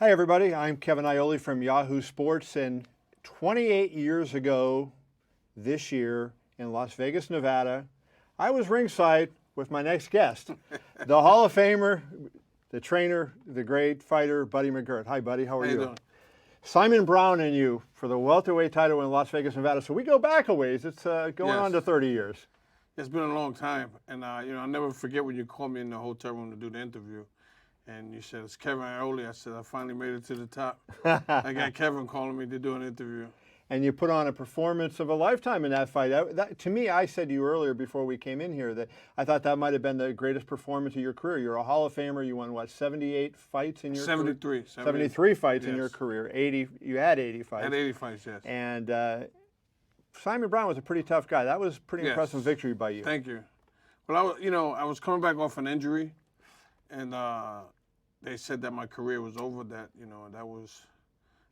Hi, everybody. I'm Kevin Iole from Yahoo Sports, and 28 years ago this year in Las Vegas, Nevada, I was ringside with my next guest, the Hall of Famer, the trainer, the great fighter, Buddy McGirt. Hi, Buddy. How are you? Doing? Simon Brown and you for the welterweight title in Las Vegas, Nevada. So we go back a ways. It's going on to 30 years. It's been a long time, and I'll never forget when you called me in the hotel room to do the interview. And you said, it's Kevin Iole. I said, I finally made it to the top. I got Kevin calling me to do an interview. And you put on a performance of a lifetime in that fight. To me, I said to you earlier before we came in here that I thought that might have been the greatest performance of your career. You're a Hall of Famer. You won, what, 78 fights in your 73, career? 73 fights in yes. your career. 80. You had 80 fights. I had 80 fights, yes. And Simon Brown was a pretty tough guy. That was a pretty impressive victory by you. Thank you. Well, I was coming back off an injury, and they said that my career was over, that, I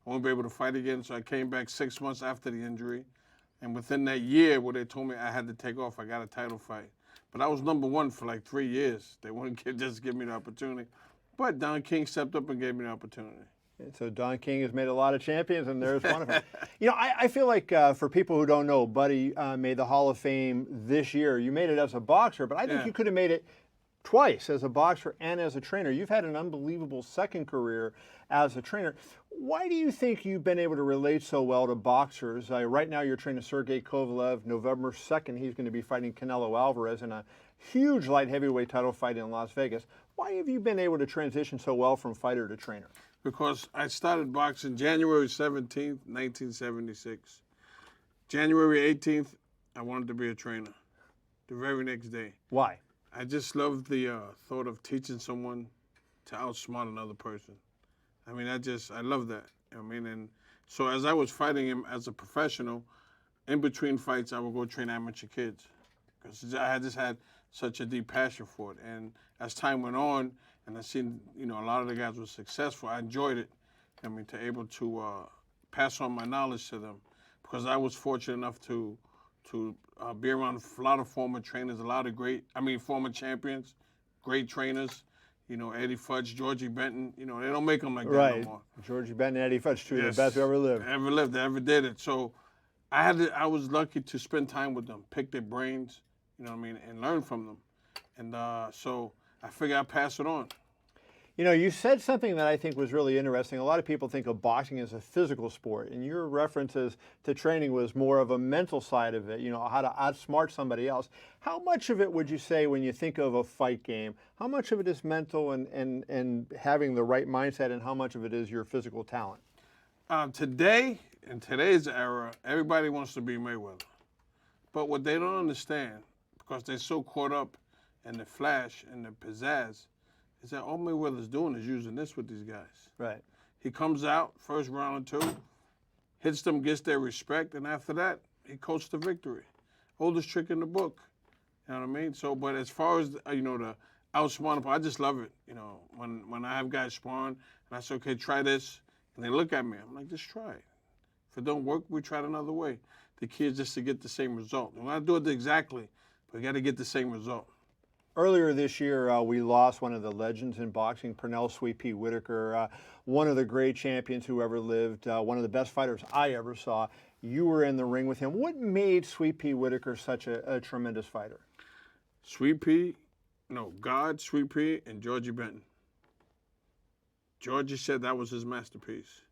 won't be able to fight again. So I came back 6 months after the injury. And within that year where they told me I had to take off, I got a title fight. But I was #1 for like 3 years. They wouldn't just give me the opportunity. But Don King stepped up and gave me the opportunity. And so Don King has made a lot of champions, and there's one of them. I feel like for people who don't know, Buddy made the Hall of Fame this year. You made it as a boxer, but I think you could have made it twice as a boxer and as a trainer. You've had an unbelievable second career as a trainer. Why do you think you've been able to relate so well to boxers? Right now you're training Sergey Kovalev. November 2nd, he's going to be fighting Canelo-Alvarez in a huge light heavyweight title fight in Las Vegas. Why have you been able to transition so well from fighter to trainer? Because I started boxing January 17th, 1976. January 18th, I wanted to be a trainer the very next day. Why? I just love the thought of teaching someone to outsmart another person. I love that. And so as I was fighting him as a professional, in between fights, I would go train amateur kids because I just had such a deep passion for it. And as time went on, and I seen, a lot of the guys were successful, I enjoyed it. To able to pass on my knowledge to them, because I was fortunate enough to be around a lot of former trainers, a lot of former champions, great trainers. Eddie Fudge, Georgie Benton. They don't make them like that no more. Georgie Benton and Eddie Fudge, two of the best who ever lived. They ever did it. So I was lucky to spend time with them, pick their brains, and learn from them. And so I figured I'd pass it on. You said something that I think was really interesting. A lot of people think of boxing as a physical sport, and your references to training was more of a mental side of it, how to outsmart somebody else. How much of it would you say, when you think of a fight game, how much of it is mental and having the right mindset, and how much of it is your physical talent? Today, in today's era, everybody wants to be Mayweather. But what they don't understand, because they're so caught up in the flash and the pizzazz, is that all Mayweather's doing is using this with these guys. Right. He comes out, first round or two, hits them, gets their respect, and after that, he coached the victory. Oldest trick in the book. You know what I mean? So, but as far as, the outsmart, I just love it. When I have guys sparring, and I say, okay, try this, and they look at me, I'm like, just try it. If it don't work, we try it another way. The key is just to get the same result. And when I do it exactly, but we got to get the same result. Earlier this year, we lost one of the legends in boxing, Pernell Sweet Pea Whitaker, one of the great champions who ever lived, one of the best fighters I ever saw. You were in the ring with him. What made Sweet Pea Whitaker such a tremendous fighter? Sweet Pea, Sweet Pea, and Georgie Benton. Georgie said that was his masterpiece.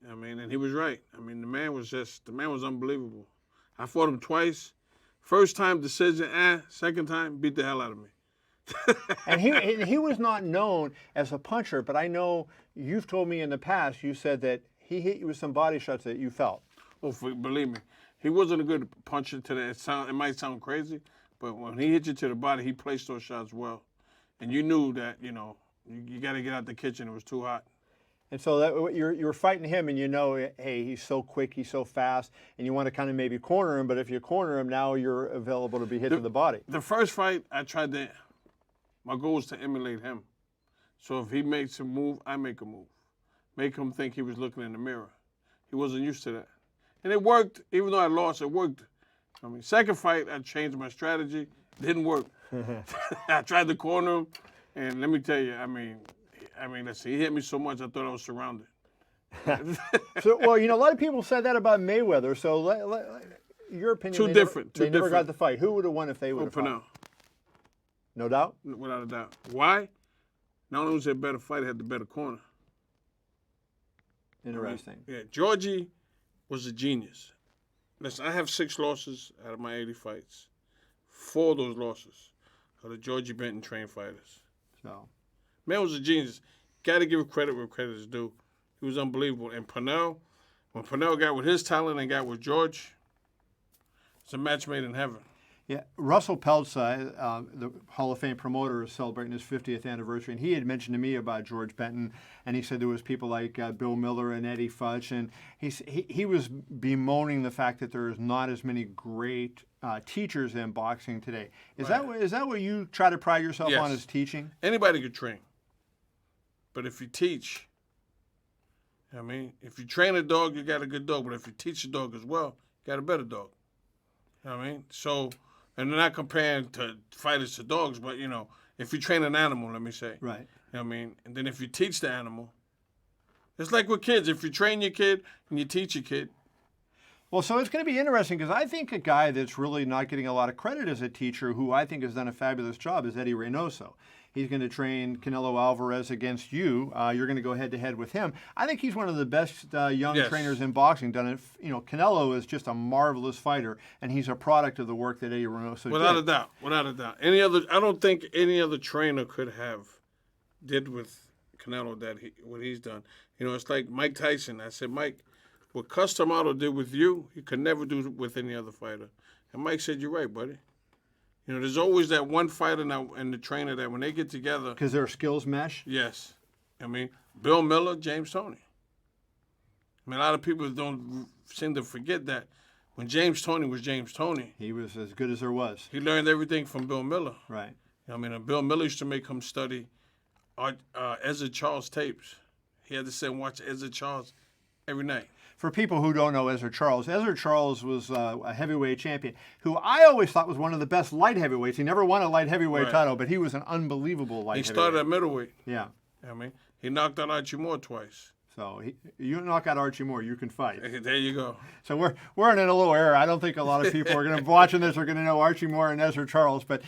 And he was right. The man was unbelievable. I fought him twice. First time decision, second time beat the hell out of me. And he was not known as a puncher, but I know you've told me in the past, you said that he hit you with some body shots that you felt. Oh, believe me, he wasn't a good puncher today. It might sound crazy, but when he hit you to the body, he placed those shots well. And you knew that, you got to get out the kitchen. It was too hot. And so you're fighting him, and hey, he's so quick, he's so fast, and you want to kind of maybe corner him, but if you corner him, now you're available to be hit to the body. The first fight, my goal was to emulate him. So if he makes a move, I make a move. Make him think he was looking in the mirror. He wasn't used to that. And it worked, even though I lost, it worked. Second fight, I changed my strategy. Didn't work. I tried to corner him, and let me tell you, I mean, listen, he hit me so much I thought I was surrounded. So, well, a lot of people said that about Mayweather. So, your opinion? They never got the fight. Who would have won if they would have fought? No doubt. Without a doubt. Why? Not only was it a better fight, it had the better corner. Interesting. Yeah, Georgie was a genius. Listen, I have 6 losses out of my 80 fights. 4 of those losses are the Georgie Benton trained fighters. So, man was a genius. Got to give credit where credit is due. He was unbelievable. And when Pernell got with his talent and got with George, it's a match made in heaven. Yeah, Russell Peltz, the Hall of Fame promoter, is celebrating his 50th anniversary, and he had mentioned to me about George Benton, and he said there was people like Bill Miller and Eddie Futch, and he was bemoaning the fact that there is not as many great teachers in boxing today. Is that what you try to pride yourself on, is teaching? Anybody could train, but if you teach, if you train a dog, you got a good dog, but if you teach a dog as well, you got a better dog. So. And they're not comparing to fighters to dogs, but, if you train an animal, let me say. Right. And then if you teach the animal, it's like with kids. If you train your kid and you teach your kid. Well, so it's going to be interesting because I think a guy that's really not getting a lot of credit as a teacher, who I think has done a fabulous job, is Eddie Reynoso. He's going to train Canelo Alvarez against you. You're going to go head-to-head with him. I think he's one of the best young trainers in boxing. Canelo is just a marvelous fighter, and he's a product of the work that Eddie Reynoso did. Without a doubt. I don't think any other trainer could have did with Canelo what he's done. It's like Mike Tyson. I said, Mike, what Customato did with you, he could never do with any other fighter. And Mike said, you're right, buddy. There's always that one fighter and the trainer that when they get together. Because their skills mesh? Yes. Bill Miller, James Toney. A lot of people don't seem to forget that when James Toney was James Toney. He was as good as there was. He learned everything from Bill Miller. Right. And Bill Miller used to make him study Ezra Charles tapes. He had to sit and watch Ezra Charles every night. For people who don't know Ezra Charles was a heavyweight champion who I always thought was one of the best light heavyweights. He never won a light heavyweight title, but he was an unbelievable light heavyweight. He started at middleweight. Yeah. He knocked out Archie Moore twice. So you knock out Archie Moore, you can fight. There you go. So we're in a little error. I don't think a lot of people are going to be watching this are going to know Archie Moore and Ezra Charles. But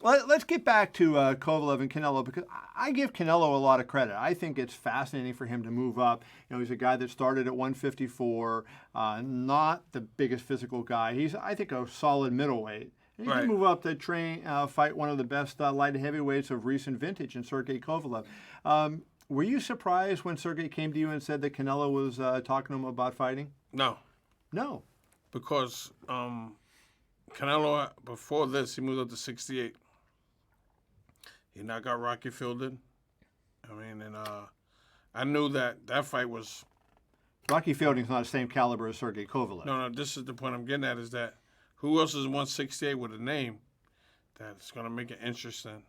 let's get back to Kovalev and Canelo, because I give Canelo a lot of credit. I think it's fascinating for him to move up. He's a guy that started at 154, not the biggest physical guy. He's, I think, a solid middleweight. He can move up to fight one of the best light heavyweights of recent vintage in Sergey Kovalev. Were you surprised when Sergey came to you and said that Canelo was talking to him about fighting? No. No. Because Canelo, before this, he moved up to 68. He knocked out Rocky Fielding. I knew that fight was... Rocky Fielding's not the same caliber as Sergey Kovalev. No, this is the point I'm getting at, is that who else is 168 with a name that's going to make it interesting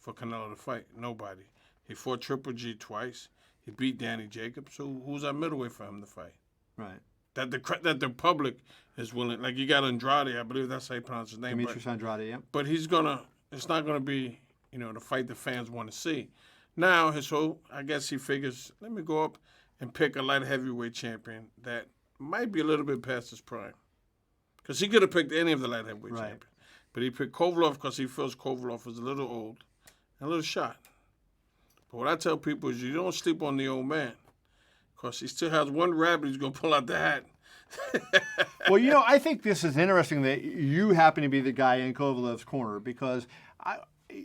for Canelo to fight? Nobody. He fought Triple G twice. He beat Danny Jacobs. So who's that middleweight for him to fight? Right. That the public is willing. Like, you got Andrade, I believe that's how you pronounce his name. Demetrius Andrade, yeah. But it's not gonna be, the fight the fans want to see. Now, so I guess he figures, let me go up and pick a light heavyweight champion that might be a little bit past his prime. Because he could have picked any of the light heavyweight champions. But he picked Kovalev because he feels Kovalev is a little old and a little shot. But what I tell people is you don't sleep on the old man, because he still has one rabbit he's going to pull out the hat. Well, I think this is interesting that you happen to be the guy in Kovalev's corner, because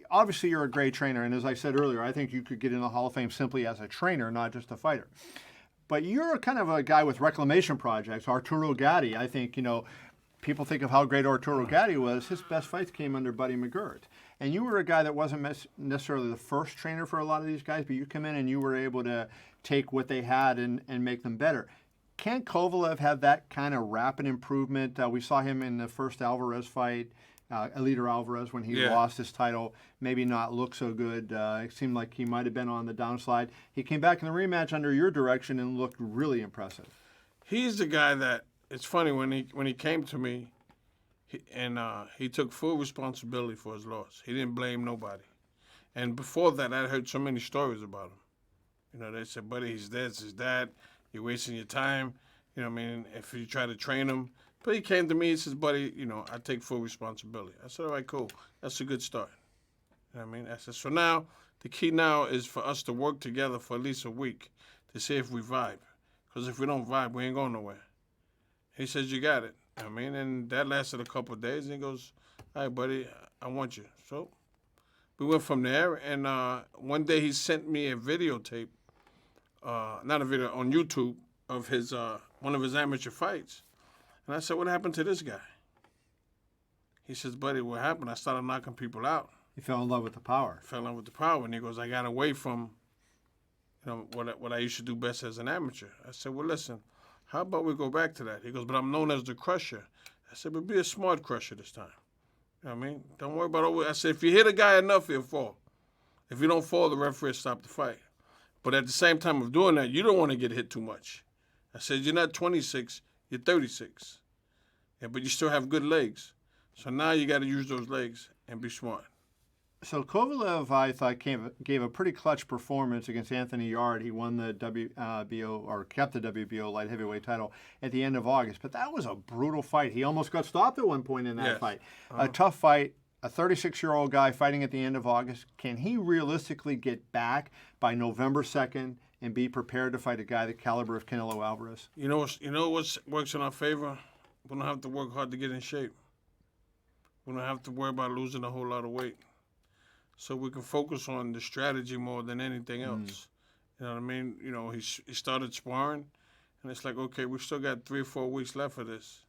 obviously you're a great trainer. And as I said earlier, I think you could get in the Hall of Fame simply as a trainer, not just a fighter. But you're kind of a guy with reclamation projects. Arturo Gatti, I think, people think of how great Arturo Gatti was. His best fights came under Buddy McGirt. And you were a guy that wasn't necessarily the first trainer for a lot of these guys, but you come in and you were able to take what they had and make them better. Can Kovalev have that kind of rapid improvement? We saw him in the first Alvarez fight, Eliter Alvarez, when he lost his title, maybe not look so good. It seemed like he might have been on the downslide. He came back in the rematch under your direction and looked really impressive. He's the guy that, it's funny, when he came to me, he took full responsibility for his loss. He didn't blame nobody. And before that, I heard so many stories about him. You know, they said, Buddy, he's this, he's that. You're wasting your time. You know what I mean? If you try to train him. But he came to me and says, Buddy, you know, I take full responsibility. I said, all right, cool. That's a good start. You know what I mean? I said, so now, the key now is for us to work together for at least a week to see if we vibe. Because if we don't vibe, we ain't going nowhere. He says, you got it. You know what I mean? And that lasted a couple of days. And he goes, all right, buddy, I want you. So we went from there. And one day he sent me a videotape, not a video, on YouTube of his one of his amateur fights. And I said, what happened to this guy? He says, Buddy, what happened? I started knocking people out. He fell in love with the power. Fell in love with the power. And he goes, I got away from, you know, what I used to do best as an amateur. I said, well, listen, how about we go back to that? He goes, but I'm known as the crusher. I said, but be a smart crusher this time. You know what I mean? Don't worry about it. I said, if you hit a guy enough, he'll fall. If you don't fall, the referee will stop the fight. But at the same time of doing that, you don't want to get hit too much. I said, you're not 26, you're 36. Yeah, but you still have good legs. So now you got to use those legs and be smart. So Kovalev, I thought, gave a pretty clutch performance against Anthony Yarde. He won the WBO, or kept the WBO light heavyweight title at the end of August. But that was a brutal fight. He almost got stopped at one point in that fight. A tough fight. A 36-year-old guy fighting at the end of August. Can he realistically get back by November 2nd and be prepared to fight a guy the caliber of Canelo Alvarez? You know what works in our favor? We don't have to work hard to get in shape. We don't have to worry about losing a whole lot of weight. So we can focus on the strategy more than anything else. You know what I mean? You know, he started sparring, and it's like, okay, we still got 3 or 4 weeks left of this.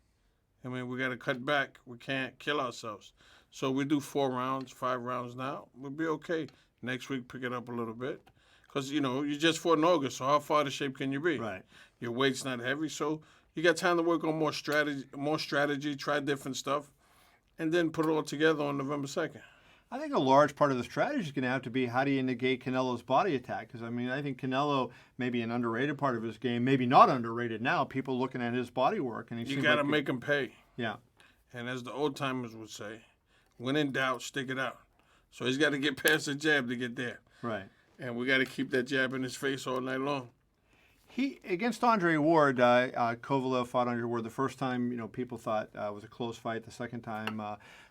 I mean, we got to cut back. We can't kill ourselves. So we do 4 rounds, 5 rounds now. We'll be okay. Next week, pick it up a little bit. Because, you know, you just fought in August, so how far out of shape can you be? Right. Your weight's not heavy, so you got time to work on more strategy, try different stuff, and then put it all together on November 2nd. I think a large part of the strategy is going to have to be how do you negate Canelo's body attack? Because, I mean, I think Canelo may be an underrated part of his game, maybe not underrated now, people looking at his body work. And you got to make him pay. Yeah. And as the old timers would say, when in doubt, stick it out. So he's got to get past the jab to get there. Right. And we got to keep that jab in his face all night long. He against Andre Ward, Kovalev fought Andre Ward. The first time, you know, people thought it was a close fight. The second time,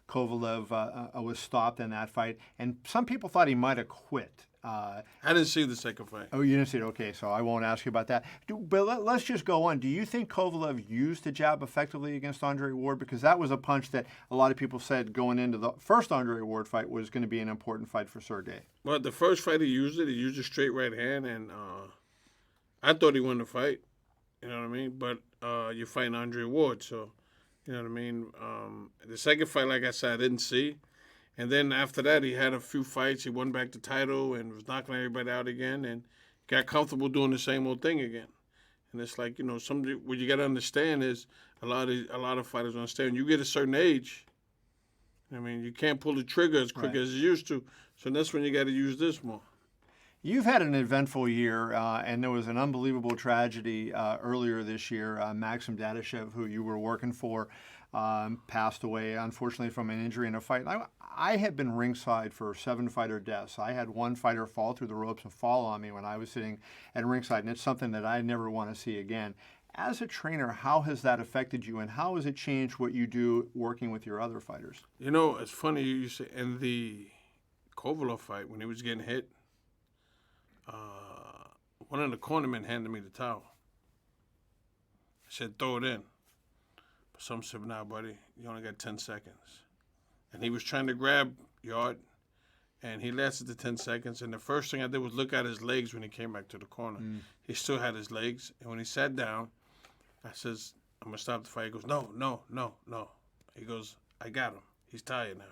Kovalev was stopped in that fight, and some people thought he might have quit. I didn't see the second fight. Oh, you didn't see it? Okay, so I won't ask you about that. But let's just go on. Do you think Kovalev used the jab effectively against Andre Ward? Because that was a punch that a lot of people said going into the first Andre Ward fight was going to be an important fight for Sergey. Well, the first fight he used a straight right hand, and I thought he won the fight. You know what I mean? But you're fighting Andre Ward, so you know what I mean? The second fight, like I said, I didn't see. And then after that, he had a few fights. He won back the title and was knocking everybody out again and got comfortable doing the same old thing again. And it's like, you know, what you got to understand is a lot of fighters understand. You get a certain age, I mean, you can't pull the trigger as quick as you used to. So that's when you got to use this more. You've had an eventful year, and there was an unbelievable tragedy earlier this year. Maxim Dadashev, who you were working for, passed away, unfortunately, from an injury in a fight. I had been ringside for 7 fighter deaths. I had one fighter fall through the ropes and fall on me when I was sitting at ringside, and it's something that I never want to see again. As a trainer, how has that affected you, and how has it changed what you do working with your other fighters? You know, it's funny you say, in the Kovalev fight, when he was getting hit, one of the cornermen handed me the towel. I said, throw it in. But some said, nah, buddy, you only got 10 seconds. And he was trying to grab Yarde, and he lasted the 10 seconds. And the first thing I did was look at his legs when he came back to the corner. He still had his legs. And when he sat down, I says, I'm going to stop the fight. He goes, no. He goes, I got him. He's tired now.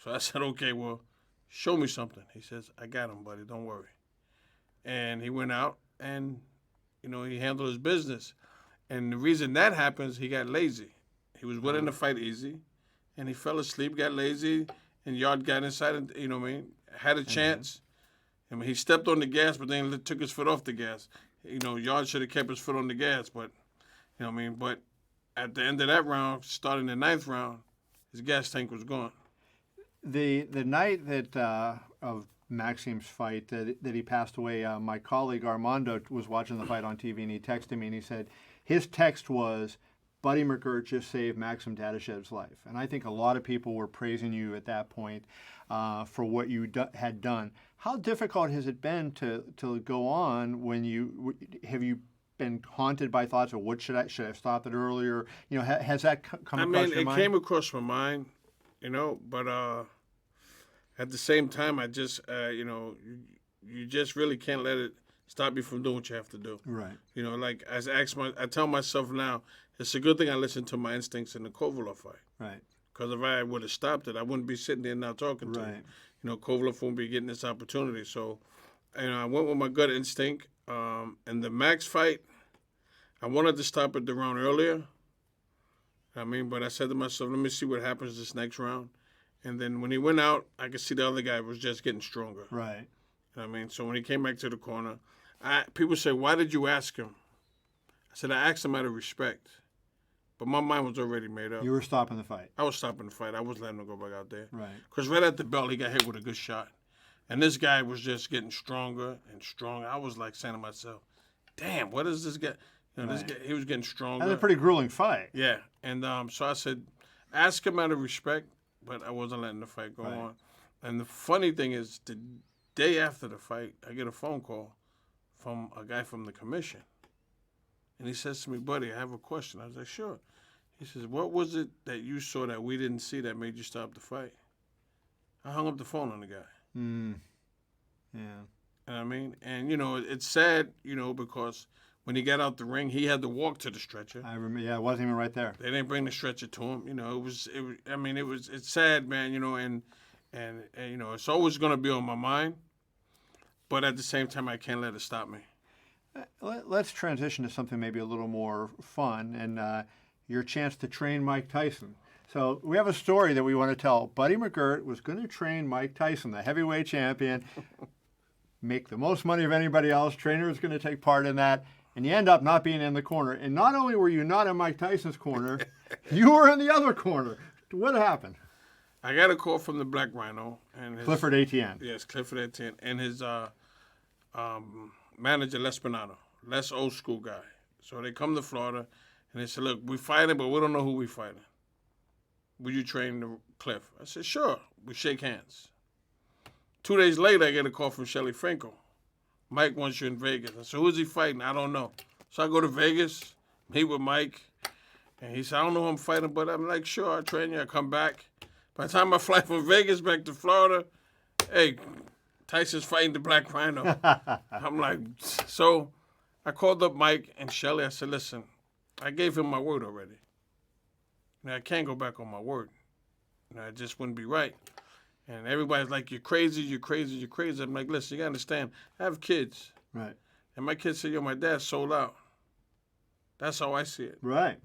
So I said, okay, well, show me something. He says, I got him, buddy. Don't worry. And he went out and, you know, he handled his business. And the reason that happens, he got lazy. He was winning the fight easy, and he fell asleep, got lazy, and Yarde got inside and, you know what I mean, had a chance. I mean, he stepped on the gas, but then took his foot off the gas. You know, Yarde should have kept his foot on the gas, but, you know what I mean, but at the end of that round, starting the 9th round, his gas tank was gone. The night that of Maxim's fight that he passed away. My colleague Armando was watching the fight on TV, and he texted me, and he said his text was, Buddy McGirt just saved Maxim Dadashev's life. And I think a lot of people were praising you at that point for what you had done. How difficult has it been to go on when have you been haunted by thoughts of should I have stopped it earlier? You know, has that come across your mind? It came across my mind, you know, but at the same time, I just, you know, you just really can't let it stop you from doing what you have to do. Right. You know, like I tell myself now, it's a good thing I listened to my instincts in the Kovalev fight. Right. Because if I would have stopped it, I wouldn't be sitting there now talking to you. You know, Kovalev wouldn't be getting this opportunity. So, you know, I went with my gut instinct. And the Max fight, I wanted to stop it the round earlier. I mean, but I said to myself, let me see what happens this next round. And then when he went out, I could see the other guy was just getting stronger. Right. I mean, so when he came back to the corner, people say, why did you ask him? I said, I asked him out of respect. But my mind was already made up. You were stopping the fight. I was stopping the fight. I was letting him go back out there. Right. Because right at the bell, he got hit with a good shot. And this guy was just getting stronger and stronger. I was like saying to myself, damn, what is this guy? You know, this guy, he was getting stronger. That was a pretty grueling fight. Yeah. And so I said, ask him out of respect, but I wasn't letting the fight go on. And the funny thing is, the day after the fight, I get a phone call from a guy from the commission. And he says to me, Buddy, I have a question. I was like, sure. He says, what was it that you saw that we didn't see that made you stop the fight? I hung up the phone on the guy. Yeah. You know what I mean? And, you know, it's sad, you know, because when he got out the ring, he had to walk to the stretcher. I remember, yeah, it wasn't even right there. They didn't bring the stretcher to him. You know, it's sad, man, you know, and you know, it's always going to be on my mind. But at the same time, I can't let it stop me. Let's transition to something maybe a little more fun and your chance to train Mike Tyson. So we have a story that we want to tell. Buddy McGirt was going to train Mike Tyson, the heavyweight champion, make the most money of anybody else. Trainer was going to take part in that. And you end up not being in the corner. And not only were you not in Mike Tyson's corner, you were in the other corner. What happened? I got a call from the Black Rhino. And Clifford Etienne. Yes, Clifford Etienne. And his manager, Les Pinado. Les old school guy. So they come to Florida, and they said, look, we fighting, but we don't know who we fighting. Will you train Cliff? I said, sure. We shake hands. 2 days later, I get a call from Shelly Franco. Mike wants you in Vegas. I said, who's he fighting? I don't know. So I go to Vegas, meet with Mike, and he said, I don't know who I'm fighting, but I'm like, sure, I'll train you. I come back. By the time I fly from Vegas back to Florida, hey, Tyson's fighting the Black Rhino. I'm like, so I called up Mike and Shelly. I said, listen, I gave him my word already. Now, I can't go back on my word. It just wouldn't be right. And everybody's like, you're crazy, you're crazy, you're crazy. I'm like, listen, you got to understand, I have kids. Right. And my kids say, yo, my dad sold out. That's how I see it. Right.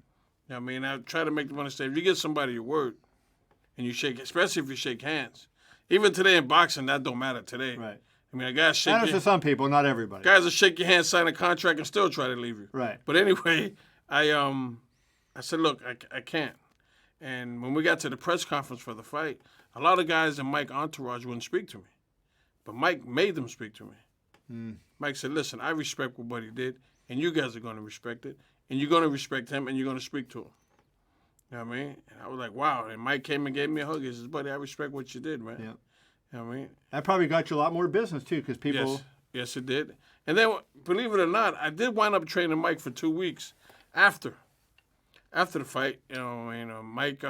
You know what I mean? I try to make them understand, if you give somebody your word and you shake, especially if you shake hands. Even today in boxing, that don't matter today. Right. I mean, a guy shake Matters to some people, not everybody. Guys will shake your hand, sign a contract, and still try to leave you. Right. But anyway, I said, look, I can't. And when we got to the press conference for the fight, a lot of guys in Mike's entourage wouldn't speak to me. But Mike made them speak to me. Mike said, listen, I respect what Buddy did, and you guys are going to respect it, and you're going to respect him, and you're going to speak to him. You know what I mean? And I was like, wow. And Mike came and gave me a hug. He says, Buddy, I respect what you did, man. Yeah. You know what I mean? That probably got you a lot more business, too, because people... Yes, it did. And then, believe it or not, I did wind up training Mike for 2 weeks after the fight. Mike,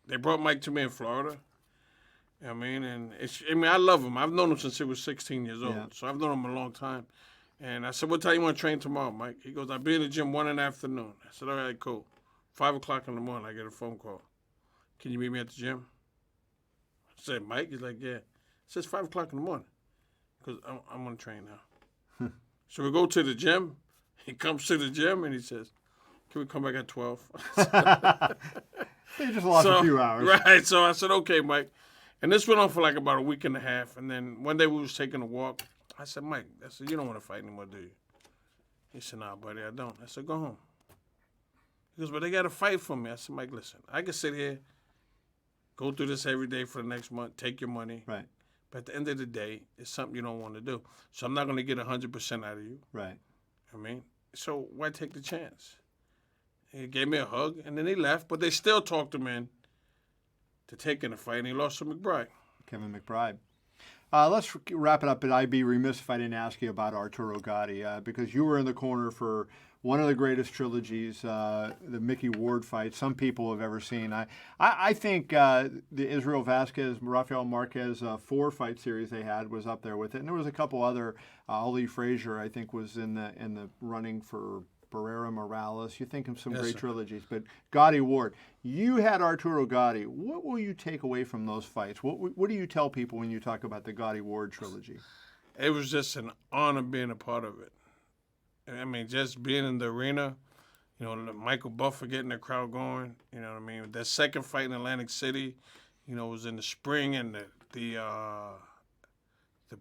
they brought Mike to me in Florida. You know what I mean? And I love him. I've known him since he was 16 years old. Yeah. So I've known him a long time. And I said, what time you want to train tomorrow, Mike? He goes, I'll be in the gym 1 in the afternoon. I said, all right, cool. 5 o'clock in the morning, I get a phone call. Can you meet me at the gym? I said, Mike? He's like, yeah. It says 5 o'clock in the morning. Because I'm going to train now. So we go to the gym. He comes to the gym and he says, can we come back at 12? You just lost a few hours. Right. So I said, okay, Mike. And this went on for like about a week and a half. And then one day we was taking a walk. I said, Mike, you don't want to fight anymore, do you? He said, nah, buddy, I don't. I said, go home. He goes, but they got to fight for me. I said, Mike, listen, I can sit here, go through this every day for the next month, take your money. Right. But at the end of the day, it's something you don't want to do. So I'm not going to get 100% out of you. Right. I mean, so why take the chance? He gave me a hug, and then he left. But they still talked him in to taking the fight, and he lost to McBride. Kevin McBride. Let's wrap it up, but I'd be remiss if I didn't ask you about Arturo Gatti, because you were in the corner for one of the greatest trilogies, the Mickey Ward fight some people have ever seen. I think the Israel Vasquez, Rafael Marquez 4-fight series they had was up there with it, and there was a couple other. Ali Frazier, I think, was in the running for Barrera Morales. You think of some great trilogies, but Gatti Ward. You had Arturo Gatti. What will you take away from those fights? What do you tell people when you talk about the Gatti Ward trilogy? It was just an honor being a part of it. I mean, just being in the arena, you know, Michael Buffer getting the crowd going, you know what I mean? That second fight in Atlantic City, you know, was in the spring, and the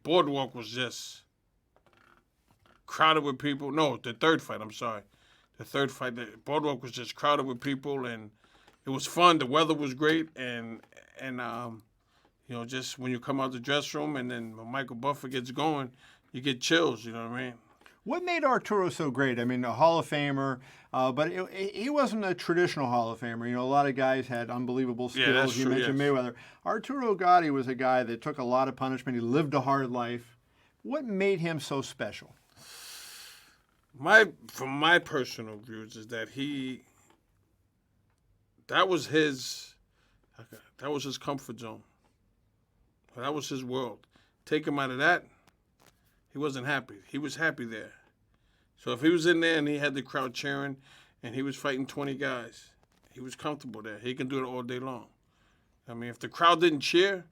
boardwalk was just crowded with people. No, the third fight, I'm sorry. The third fight, the boardwalk was just crowded with people, and it was fun. The weather was great, and you know, just when you come out the dressing room and then when Michael Buffer gets going, you get chills, you know what I mean? What made Arturo so great? I mean, a Hall of Famer, but he wasn't a traditional Hall of Famer. You know, a lot of guys had unbelievable skills. Yeah, that's you true, mentioned yes. Mayweather. Arturo Gatti was a guy that took a lot of punishment. He lived a hard life. What made him so special? From my personal views, is that that was his comfort zone. That was his world. Take him out of that, he wasn't happy. He was happy there. So if he was in there and he had the crowd cheering and he was fighting 20 guys, he was comfortable there. He can do it all day long. I mean, if the crowd didn't cheer,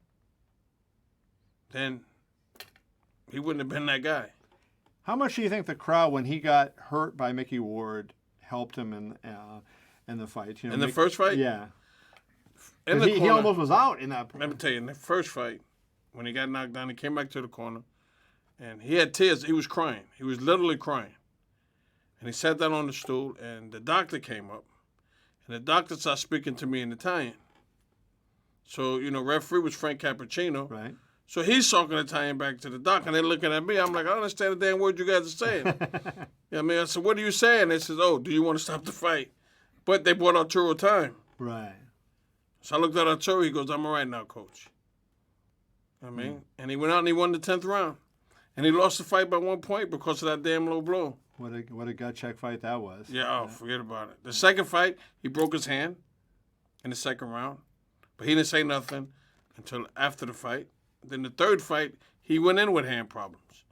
then he wouldn't have been that guy. How much do you think the crowd, when he got hurt by Mickey Ward, helped him in the fight? You know, in the first fight? Yeah. In the he almost was out in that point. Let me tell you, in the first fight, when he got knocked down, he came back to the corner, and he had tears. He was crying. He was literally crying. And he sat down on the stool, and the doctor came up, and the doctor started speaking to me in Italian. So, you know, referee was Frank Cappuccino. Right. So he's talking Italian back to the doctor, and they're looking at me. I'm like, I don't understand the damn word you guys are saying. You know what I mean? I said, what are you saying? They said, oh, do you want to stop the fight? But they bought Arturo time. Right. So I looked at Arturo. He goes, I'm all right now, coach. I mean, and he went out and he won the 10th round. And he lost the fight by 1 point because of that damn low blow. What a gut check fight that was. Yeah, forget about it. The second fight, he broke his hand in the second round. But he didn't say nothing until after the fight. Then the third fight, he went in with hand problems.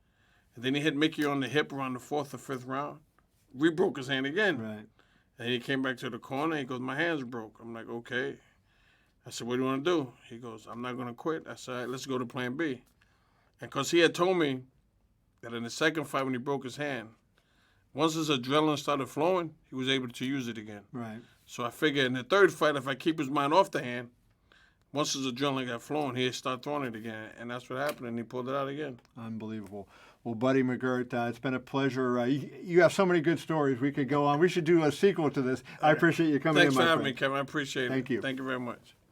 And then he hit Mickey on the hip around the 4th or 5th round. Re-broke his hand again. Right. And he came back to the corner. He goes, my hand's broke. I'm like, okay. I said, what do you want to do? He goes, I'm not going to quit. I said, all right, let's go to plan B. And because he had told me that in the second fight when he broke his hand, once his adrenaline started flowing, he was able to use it again. Right. So I figured in the third fight, if I keep his mind off the hand, once his adrenaline got flowing, he'd start throwing it again. And that's what happened, and he pulled it out again. Unbelievable. Well, Buddy McGirt, it's been a pleasure. You have so many good stories we could go on. We should do a sequel to this. I appreciate you coming Thanks in, my for having friend. me, Kevin. I appreciate it. Thank you. Thank you very much.